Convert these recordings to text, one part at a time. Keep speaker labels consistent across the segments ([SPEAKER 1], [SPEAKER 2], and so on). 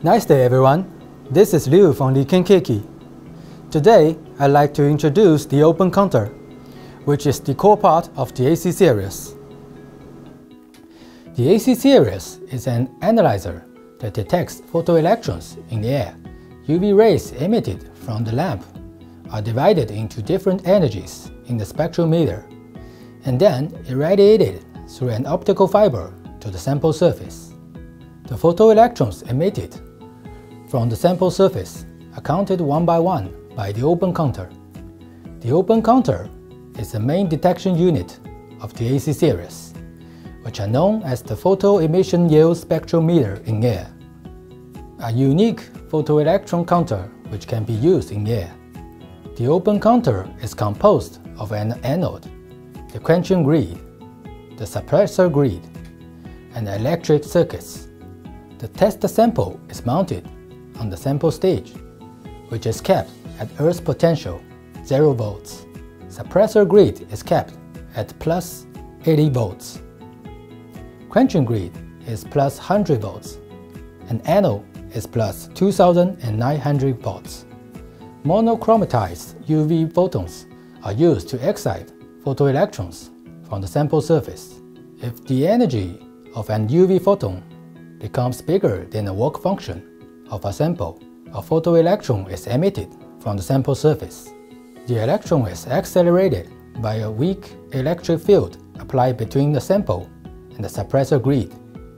[SPEAKER 1] Nice day everyone, this is Liu from RIKEN KEIKI. Today I'd like to introduce the open counter, which is the core part of the AC series. The AC series is an analyzer that detects photoelectrons in the air. UV rays emitted from the lamp are divided into different energies in the spectrometer and then irradiated through an optical fiber to the sample surface. The photoelectrons emitted from the sample surface are counted one by one by the open counter. The open counter is the main detection unit of the AC series, which are known as the Photoemission Yield Spectrometer in air. A unique photoelectron counter which can be used in air. The open counter is composed of an anode, the quenching grid, the suppressor grid, and the electric circuits. The test sample is mounted on the sample stage, which is kept at earth potential 0 volts. Suppressor grid is kept at plus 80 volts. Quenching grid is plus 100 volts, and anode is plus 2900 volts. Monochromatized UV photons are used to excite photoelectrons from the sample surface. If the energy of an UV photon becomes bigger than the work function of a sample, a photoelectron is emitted from the sample surface. The electron is accelerated by a weak electric field applied between the sample and the suppressor grid,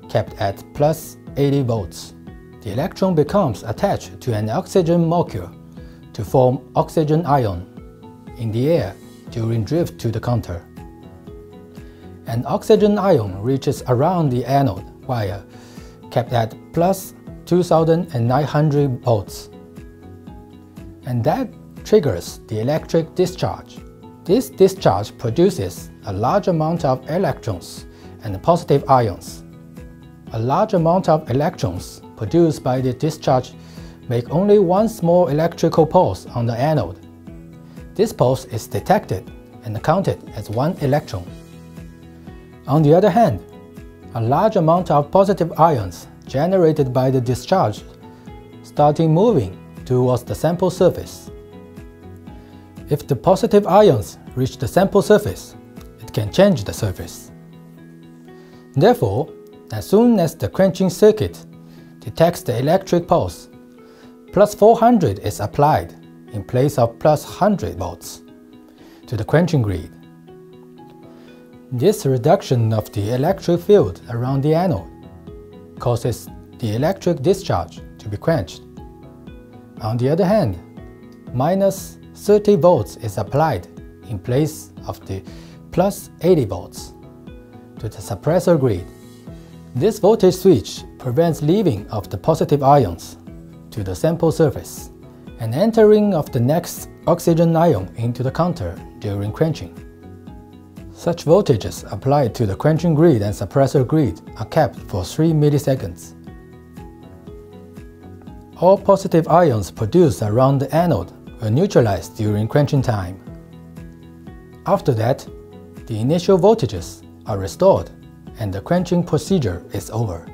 [SPEAKER 1] kept at plus 80 volts. The electron becomes attached to an oxygen molecule to form oxygen ion in the air during drift to the counter. An oxygen ion reaches around the anode wire, kept at plus 2900 volts, and that triggers the electric discharge. This discharge produces a large amount of electrons and positive ions. A large amount of electrons produced by the discharge make only one small electrical pulse on the anode. This pulse is detected and counted as one electron. On the other hand, a large amount of positive ions generated by the discharge starting moving towards the sample surface. If the positive ions reach the sample surface, it can change the surface. Therefore, as soon as the quenching circuit detects the electric pulse, plus 400 is applied in place of plus 100 volts to the quenching grid. This reduction of the electric field around the anode causes the electric discharge to be quenched. On the other hand, minus 30 volts is applied in place of the plus 80 volts to the suppressor grid. This voltage switch prevents leaving of the positive ions to the sample surface and entering of the next oxygen ion into the counter during quenching. Such voltages applied to the quenching grid and suppressor grid are kept for 3 milliseconds. All positive ions produced around the anode will neutralize during quenching time. After that, the initial voltages are restored and the quenching procedure is over.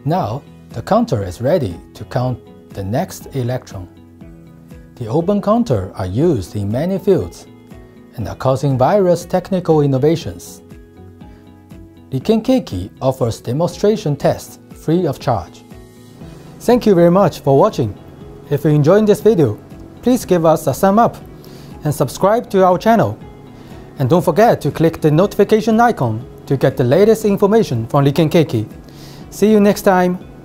[SPEAKER 1] Now, the counter is ready to count the next electron. The open counter are used in many fields and are causing various technical innovations. RIKEN KEIKI offers demonstration tests free of charge. Thank you very much for watching. If you enjoyed this video, please give us a thumb up and subscribe to our channel. And don't forget to click the notification icon to get the latest information from RIKEN KEIKI. See you next time.